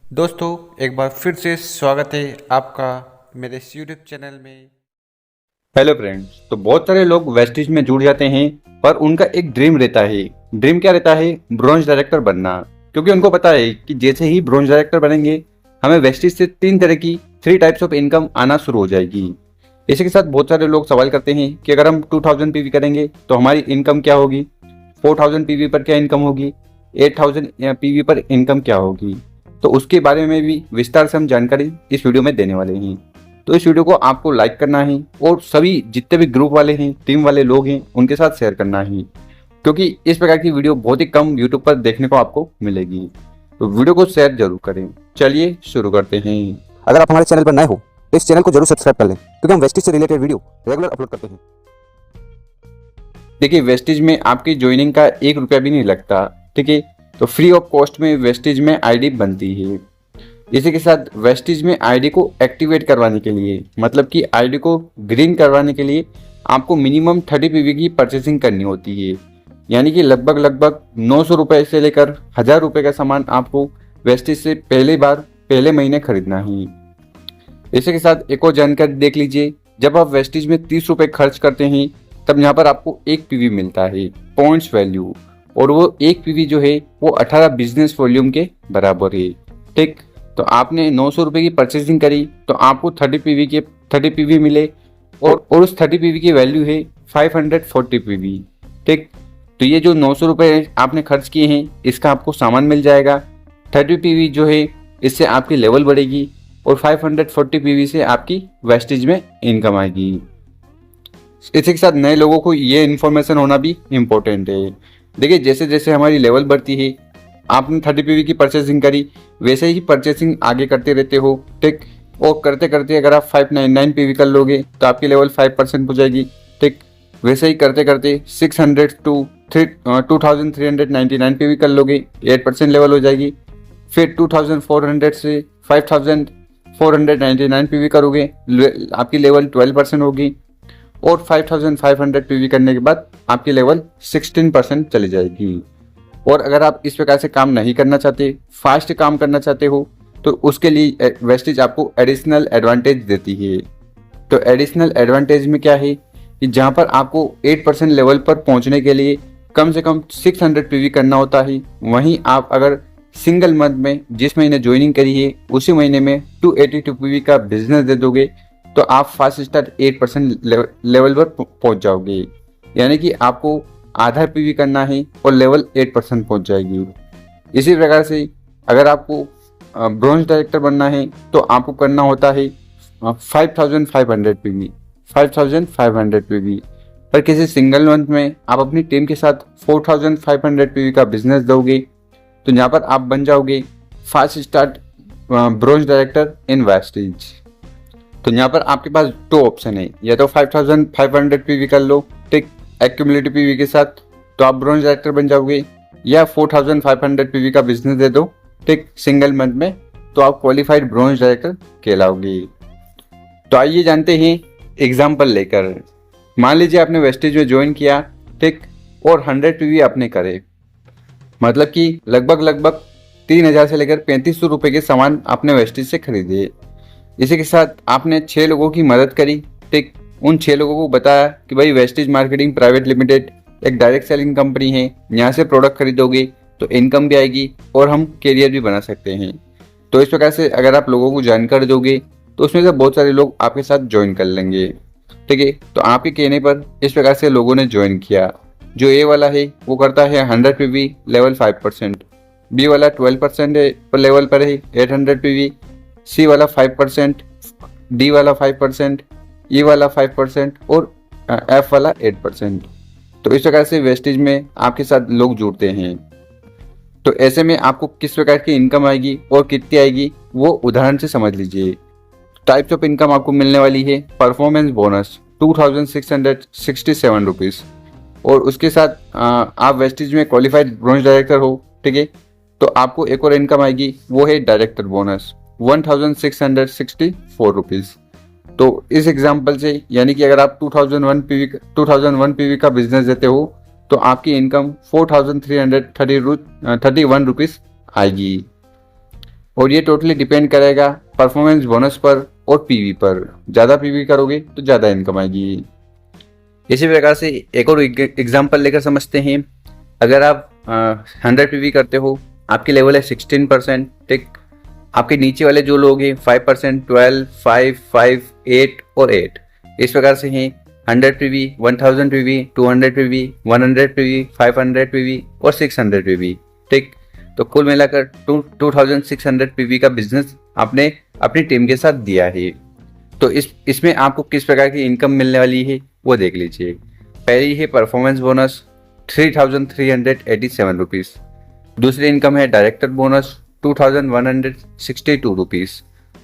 दोस्तों, एक बार फिर से स्वागत है आपका मेरे इस यूट्यूब चैनल में। Hello friends. तो बहुत सारे लोग वेस्टिज में जुड़ जाते हैं, पर उनका एक ड्रीम रहता है। ड्रीम क्या रहता है? ब्रॉन्ज डायरेक्टर बनना। क्योंकि उनको पता है कि जैसे ही ब्रॉन्ज डायरेक्टर बनेंगे, हमें वेस्टिज से थ्री टाइप्स ऑफ इनकम आना शुरू हो जाएगी। इसी के साथ बहुत सारे लोग सवाल करते हैं कि अगर हम 2000 पीवी करेंगे तो हमारी इनकम क्या होगी, 4000 पीवी पर क्या इनकम होगी, 8000 पीवी पर इनकम क्या होगी। तो उसके बारे में भी विस्तार से हम जानकारी इस वीडियो में देने वाले हैं। तो इस वीडियो को आपको लाइक करना है और सभी जितने भी ग्रुप वाले हैं, टीम वाले लोग हैं, उनके साथ शेयर करना है, क्योंकि इस प्रकार की वीडियो बहुत ही कम यूट्यूब पर देखने को आपको मिलेगी। तो वीडियो को शेयर जरूर करें। चलिए शुरू करते हैं। अगर आप हमारे चैनल पर नए हो तो इस चैनल को जरूर सब्सक्राइब कर लें, क्योंकि हम वेस्टिज से रिलेटेड वीडियो रेगुलर अपलोड करते हैं। देखिए, वेस्टिज में आपकी ज्वाइनिंग का 1 रुपया भी नहीं लगता। ठीक है, तो फ्री ऑफ कॉस्ट में वेस्टिज में आईडी बनती है। इसी के साथ वेस्टिज में आईडी को एक्टिवेट करवाने के लिए, मतलब कि आईडी को ग्रीन करवाने के लिए आपको मिनिमम 30 पीवी की परचेसिंग करनी होती है। यानी कि लगभग 900 रुपये से लेकर 1000 रुपये का सामान आपको वेस्टिज से पहले महीने खरीदना है। इसी के साथ एक और जानकारी देख लीजिए। जब आप वेस्टिज में 30 रुपये खर्च करते हैं, तब यहाँ पर आपको 1 पीवी मिलता है, पॉइंट्स वैल्यू। और वो 1 पीवी जो है वो 18 बिजनेस वॉल्यूम के बराबर है। ठीक, तो आपने 900 रुपये की परचेसिंग करी तो आपको 30 पीवी मिले, और उस 30 पीवी की वैल्यू है 540 पीवी। ठीक, तो ये जो 900 रुपये आपने खर्च किए हैं, इसका आपको सामान मिल जाएगा। 30 पीवी जो है इससे आपकी लेवल बढ़ेगी, और 540 पीवी से आपकी वेस्टेज में इनकम आएगी। इसी के साथ नए लोगों को ये इन्फॉर्मेशन होना भी इम्पोर्टेंट है। देखिए, जैसे जैसे हमारी लेवल बढ़ती है, आपने 30 पीवी की परचेसिंग करी, वैसे ही परचेसिंग आगे करते रहते हो। ठीक, और करते करते अगर आप 599 पीवी कर लोगे तो आपकी लेवल 5% हो जाएगी। ठीक, वैसे ही करते करते 600 टू 2399 पीवी कर लोगे, 8% लेवल हो जाएगी। फिर 2400 से 5499 पीवी करोगे, आपकी लेवल 12% होगी। और 5500 पीवी करने के बाद आपकी लेवल 16% चली जाएगी। और अगर आप इस प्रकार से काम नहीं करना चाहते, फास्ट काम करना चाहते हो, तो उसके लिए वेस्टिज आपको एडिशनल एडवांटेज देती है। तो एडिशनल एडवांटेज में क्या है कि जहां पर आपको 8% लेवल पर पहुंचने के लिए कम से कम 600 पीवी करना होता है, वहीं आप अगर सिंगल मंथ में जिस महीने ज्वाइनिंग करी है उसी महीने में 282 पीवी का बिजनेस दे दोगे तो आप फास्ट स्टार्ट 8% लेवल पर पहुंच जाओगे। यानी कि आपको आधा पीवी करना है और लेवल 8% पहुंच जाएगी। इसी प्रकार से अगर आपको ब्रॉन्ज डायरेक्टर बनना है तो आपको करना होता है 5500 पीवी, 5500 पीवी। पर किसी सिंगल मंथ में आप अपनी टीम के साथ 4500 पीवी का बिजनेस दोगे तो यहाँ पर आप बन जाओगे fast start bronze director in Vestige. तो यहाँ पर आपके पास 2 ऑप्शन है, या तो 5500 पीवी कर लो, ठीक, एक्यूमुलेटिव पीवी के साथ, तो आप ब्रॉन्ज डायरेक्टर बन जाओगे, या 4500 पीवी का बिजनेस दे दो, ठीक, सिंगल मंथ में, तो आप क्वालिफाइड ब्रॉन्ज डायरेक्टर कहलाओगे। तो आइए जानते हैं एग्जाम्पल लेकर। मान लीजिए आपने वेस्टेज में ज्वाइन किया, ठीक, और 100 पीवी आपने करे, मतलब कि लगभग 3000 से लेकर 3500 रुपये के सामान आपने वेस्टेज से खरीदे। इसी के साथ आपने 6 लोगों की मदद करी, ठीक, उन 6 लोगों को बताया कि भाई वेस्टेज मार्केटिंग प्राइवेट लिमिटेड एक डायरेक्ट सेलिंग कंपनी है, यहाँ से प्रोडक्ट खरीदोगे तो इनकम भी आएगी और हम कैरियर भी बना सकते हैं। तो इस प्रकार से अगर आप लोगों को जानकारी दोगे तो उसमें से बहुत सारे लोग आपके साथ ज्वाइन कर लेंगे। ठीक है, तो आपके कहने पर इस प्रकार से लोगों ने ज्वाइन किया। जो ए वाला है वो करता है 100 पीवी, लेवल 5%, बी वाला 12% है पर लेवल पर है 800 पीवी, सी वाला 5%, डी वाला 5%, ई वाला 5% और एफ वाला 8%। तो इस प्रकार से वेस्टेज में आपके साथ लोग जुड़ते हैं। तो ऐसे में आपको किस प्रकार की इनकम आएगी और कितनी आएगी वो उदाहरण से समझ लीजिए। टाइप्स ऑफ इनकम आपको मिलने वाली है। परफॉर्मेंस बोनस 2667 रुपीज़, और उसके साथ आप वेस्टेज में क्वालिफाइड ब्रॉन्ज डायरेक्टर हो, ठीक है, तो आपको एक और इनकम आएगी, वो है डायरेक्टर बोनस 1664 रुपीज़। तो इस एग्जाम्पल से, यानी कि अगर आप 2001 पीवी का बिजनेस देते हो तो आपकी इनकम 4331 रुपीज़ आएगी। और ये टोटली डिपेंड करेगा परफॉर्मेंस बोनस पर और पीवी पर। ज़्यादा पीवी करोगे तो ज़्यादा इनकम आएगी। इसी प्रकार से एक और एग्जांपल लेकर समझते हैं। अगर आप 100 पीवी करते हो, आपकी लेवल है 16%, ठीक। आपके नीचे वाले जो लोग हैं 5%, 12, 5, 5, 8 और 8 इस प्रकार से हैं 100 PV, 1000 PV, 200 PV, 100 PV, 500 PV और 600 पीवी, ठीक। तो कुल मिलाकर 2600 पीवी का बिजनेस आपने अपनी टीम के साथ दिया है। तो इसमें आपको किस प्रकार की इनकम मिलने वाली है वो देख लीजिए। पहली है परफॉर्मेंस बोनस 3387 रुपीज़। दूसरी इनकम है डायरेक्टर बोनस 2162 रुपीज़।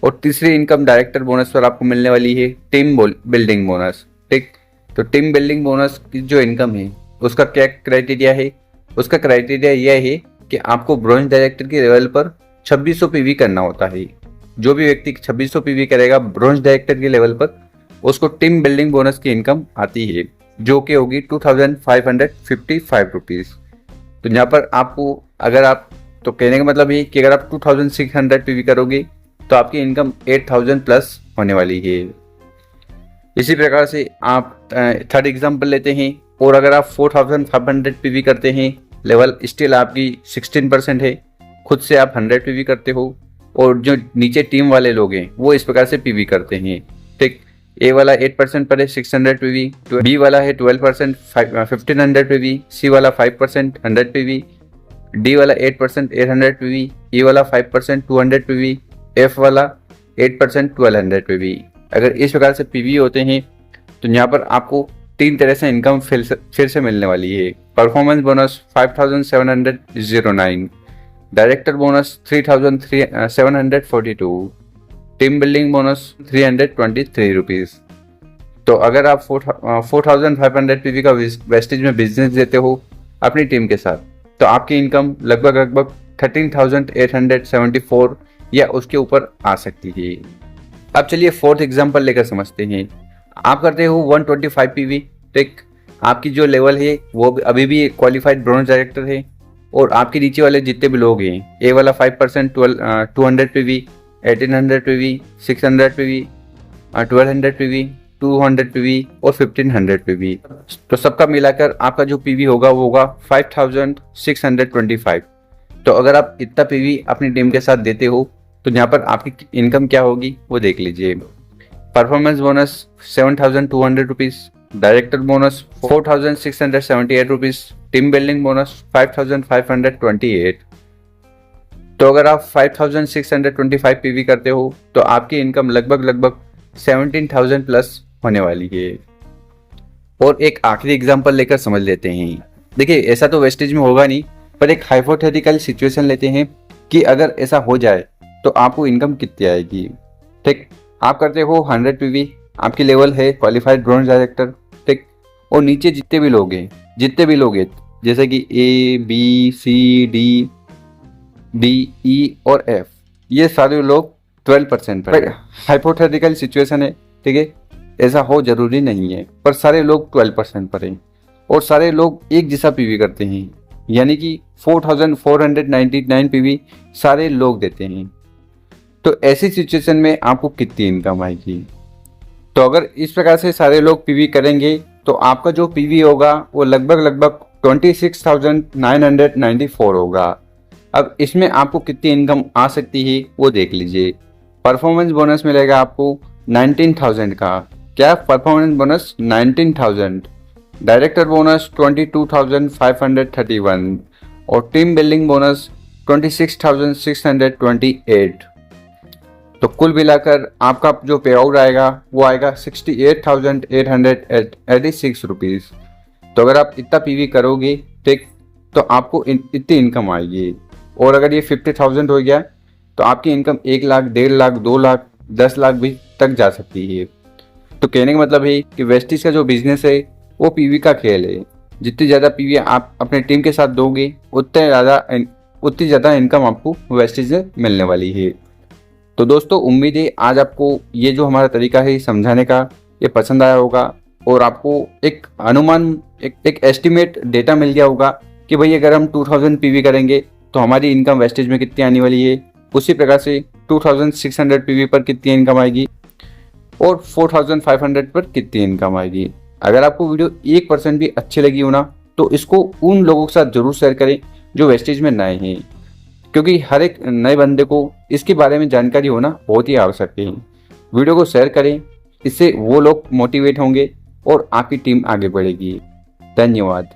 और तीसरी इनकम डायरेक्टर बोनस पर आपको मिलने वाली है टीम बिल्डिंग बोनस, ठीक। तो टीम बिल्डिंग बोनस की जो इनकम है उसका क्या क्राइटेरिया है? उसका क्राइटेरिया यह है कि आपको ब्रॉन्ज डायरेक्टर के लेवल पर 2600 पीवी करना होता है। जो भी व्यक्ति 2600 पीवी करेगा ब्रॉन्ज डायरेक्टर के लेवल पर, उसको टीम बिल्डिंग बोनस की इनकम आती है, जो कि होगी 2555 रुपीज़। तो यहाँ पर आपको अगर आप तो कहने का मतलब है कि अगर आप 2600 पीवी करोगे तो आपकी इनकम 8000 प्लस होने वाली है। इसी प्रकार से आप थर्ड एग्जांपल लेते हैं। और अगर आप 4500 पीवी करते हैं, लेवल स्टिल आपकी 16% है, खुद से आप 100 पीवी करते हो और जो नीचे टीम वाले लोग हैं वो इस प्रकार से पीवी करते हैं, ठीक। ए वाला 8% पर है 600 पीवी, बी वाला है 12% 1500 पीवी, सी वाला 5% 100 पीवी, डी वाला 8% 800 पीवी, ई वाला 5% 200 पीवी, एफ वाला 8% 1200 पीवी। अगर इस प्रकार से पीवी होते हैं तो यहाँ पर आपको 3 तरह से इनकम फिर से मिलने वाली है। Performance bonus 5709, director bonus 3742, team building bonus 323 rupees. तो अगर आप 4500 पीवी का वेस्टेज में बिजनेस देते हो अपनी टीम के साथ, तो आपकी इनकम लगभग 13,874 या उसके ऊपर आ सकती है। अब चलिए फोर्थ एग्जांपल लेकर समझते हैं। आप करते हो 125 पीवी, ठीक। आपकी जो लेवल है वो अभी भी क्वालिफाइड ब्रॉन्ज डायरेक्टर है और आपके नीचे वाले जितने भी लोग हैं, ए वाला 5% 200 PV, 1800 PV, 600 PV, 1200 PV, 200 PV और 1500 पीवी। तो सबका मिलाकर आपका जो पीवी होगा वो होगा 5625। तो अगर आप इतना पीवी अपनी टीम के साथ देते हो तो यहाँ पर आपकी इनकम क्या होगी वो देख लीजिए। Performance bonus 7200 rupees, director bonus 4678 rupees, team building bonus 5528। तो अगर आप 5625 पीवी करते हो तो आपकी इनकम लगभग 17,000 प्लस होने वाली है। और एक आखिरी एग्जांपल लेकर समझ लेते हैं। देखिए, ऐसा तो वेस्टेज में होगा नहीं, पर एक हाइपोथेटिकल सिचुएशन लेते हैं कि अगर ऐसा हो जाए तो आपको इनकम कितनी आएगी, ठीक। आप करते हो 100 पीवी, आपकी लेवल है क्वालिफाइड ब्रॉन्ज डायरेक्टर, ठीक। और नीचे जितने भी लोग हैं जैसे कि ए, बी, सी, डी, ई और एफ, ये सारे लोग 12% पर। हाइपोथेटिकल सिचुएशन है, ठीक है, ऐसा हो जरूरी नहीं है, पर सारे लोग 12% पर हैं और सारे लोग एक जैसा पीवी करते हैं, यानी कि 4499 पीवी सारे लोग देते हैं। तो ऐसी सिचुएशन में आपको कितनी इनकम आएगी? तो अगर इस प्रकार से सारे लोग पीवी करेंगे तो आपका जो पीवी होगा वो लगभग 26,994 होगा। अब इसमें आपको कितनी इनकम आ सकती है वो देख लीजिए। परफॉर्मेंस बोनस मिलेगा आपको 19,000 का। क्या परफॉर्मेंस बोनस? 19,000। डायरेक्टर बोनस 22,531 और टीम बिल्डिंग बोनस 26,628। तो कुल मिलाकर आपका जो पे आउट आएगा वो आएगा 68,886 रुपीज़। तो अगर आप इतना पीवी करोगे, ठीक, तो आपको इतनी इनकम आएगी। और अगर ये 50,000 हो गया तो आपकी इनकम 1 लाख, 1.5 लाख, 2 लाख, 10 लाख भी तक जा सकती है। तो कहने का मतलब है कि वेस्टिज का जो बिजनेस है वो पीवी का खेल है। जितनी ज़्यादा पीवी आप अपने टीम के साथ दोगे उतनी ज़्यादा इनकम आपको वेस्टिज से मिलने वाली है। तो दोस्तों, उम्मीद है आज आपको ये जो हमारा तरीका है समझाने का ये पसंद आया होगा और आपको एक अनुमान, एक एस्टिमेट डेटा मिल गया होगा कि भाई अगर हम 2000 पीवी करेंगे तो हमारी इनकम वेस्टेज में कितनी आने वाली है उसी प्रकार से 2600 पीवी पर कितनी इनकम आएगी और 4500 पर कितनी इनकम आएगी। अगर आपको वीडियो 1% भी अच्छी लगी हो ना, तो इसको उन लोगों के साथ जरूर शेयर करें जो वेस्टेज में नए हैं, क्योंकि हर एक नए बंदे को इसके बारे में जानकारी होना बहुत ही आवश्यक है। वीडियो को शेयर करें, इससे वो लोग मोटिवेट होंगे और आपकी टीम आगे बढ़ेगी। धन्यवाद।